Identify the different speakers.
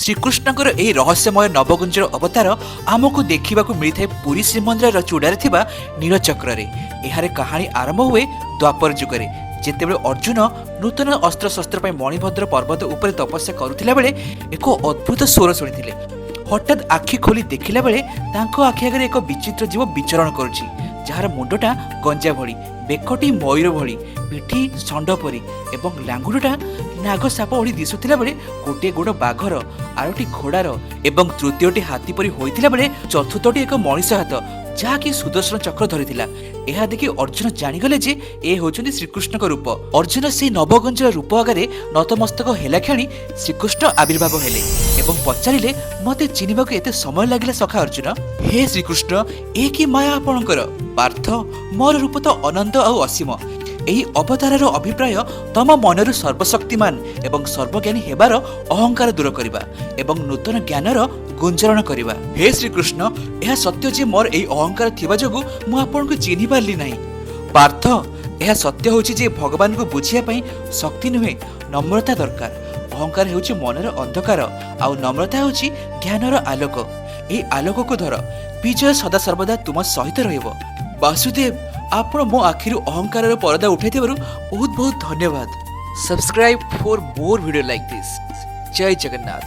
Speaker 1: ଶ୍ରୀକୃଷ୍ଣଙ୍କର ଏହି ରହସ୍ୟମୟ ନବଗୁଞ୍ଜର ଅବତାର ଆମକୁ ଦେଖିବାକୁ ମିଳିଥାଏ ପୁରୀ ଶ୍ରୀମନ୍ଦିରର ଚୂଡ଼ାରେ ଥିବା ନୀଳଚକ୍ରରେ। ଏହାର କାହାଣୀ ଆରମ୍ଭ ହୁଏ ଦ୍ୱାପର ଯୁଗରେ, ଯେତେବେଳେ ଅର୍ଜୁନ ନୂତନ ଅସ୍ତ୍ରଶସ୍ତ୍ର ପାଇଁ ମଣିଭଦ୍ର ପର୍ବତ ଉପରେ ତପସ୍ୟା କରୁଥିଲା ବେଳେ ଏକ ଅଦ୍ଭୁତ ସ୍ୱର ଶୁଣିଥିଲେ। ହଠାତ୍ ଆଖି ଖୋଲି ଦେଖିଲା ବେଳେ ତାଙ୍କ ଆଖି ଆଗରେ ଏକ ବିଚିତ୍ର ଜୀବ ବିଚରଣ କରୁଛି, ଯାହାର ମୁଣ୍ଡଟା ଗଞ୍ଜା ଭଳି, ବେକଟି ମୟୂର ଭଳି, ପିଠି ଷଣ୍ଢ ପରି ଏବଂ ଲାଙ୍ଗୁଡ଼ଟା ନାଗ ସାପ ଭଳି ଦିଶୁଥିଲା ବେଳେ ଗୋଟିଏ ଗୋଡ଼ ବାଘର, ଆରଟି ଘୋଡ଼ାର ଏବଂ ତୃତୀୟଟି ହାତୀ ପରି ହୋଇଥିଲା ବେଳେ ଚତୁର୍ଥଟି ଏକ ମଣିଷ ହାତ, ଯାହାକି ସୁଦର୍ଶନ ଚକ୍ର ଧରିଥିଲା। ଏହା ଦେଖି ଅର୍ଜୁନ ଜାଣିଗଲେ ଯେ ଏ ହେଉଛନ୍ତି ଶ୍ରୀକୃଷ୍ଣଙ୍କ ରୂପ। ଅର୍ଜୁନ ସେହି ନବଗୁଞ୍ଜର ରୂପ ଆଗରେ ନତମସ୍ତକ ହେଲା କ୍ଷଣି ଶ୍ରୀକୃଷ୍ଣ ଆବିର୍ଭାବ ହେଲେ ଏବଂ ପଚାରିଲେ, ମତେ ଚିହ୍ନିବାକୁ ଏତେ ସମୟ ଲାଗିଲା ସଖା ଅର୍ଜୁନ? ହେ ଶ୍ରୀକୃଷ୍ଣ, ଏ କି ମାୟା ଆପଣଙ୍କର? ପାର୍ଥ, ମୋର ରୂପ ତ ଅନନ୍ତ ଆଉ ଅସୀମ। ଏହି ଅବତାରର ଅଭିପ୍ରାୟ ତମ ମନରୁ ସର୍ବଶକ୍ତିମାନ ଏବଂ ସର୍ବଜ୍ଞାନୀ ହେବାର ଅହଙ୍କାର ଦୂର କରିବା ଏବଂ ନୂତନ ଜ୍ଞାନର ଗୁଞ୍ଜରଣ କରିବା। ହେ ଶ୍ରୀକୃଷ୍ଣ, ଏହା ସତ୍ୟ ଯେ ମୋର ଏହି ଅହଙ୍କାର ଥିବା ଯୋଗୁଁ ମୁଁ ଆପଣଙ୍କୁ ଚିହ୍ନି ପାରିଲି ନାହିଁ। ପାର୍ଥ, ଏହା ସତ୍ୟ ହେଉଛି ଯେ ଭଗବାନଙ୍କୁ ବୁଝିବା ପାଇଁ ଶକ୍ତି ନୁହେଁ, ନମ୍ରତା ଦରକାର। ଅହଙ୍କାର ହେଉଛି ମନର ଅନ୍ଧକାର ଆଉ ନମ୍ରତା ହେଉଛି ଜ୍ଞାନର ଆଲୋକ। ଏହି ଆଲୋକକୁ ଧର, ବିଜୟ ସଦାସର୍ବଦା ତୁମ ସହିତ ରହିବ। ବାସୁଦେବ, ଆପଣ ମୋ ଆଖିରୁ ଅହଙ୍କାରର ପରଦା ଉଠାଇଥିବାରୁ ବହୁତ ବହୁତ ଧନ୍ୟବାଦ। Subscribe for more video like this. ଜୟ ଜଗନ୍ନାଥ।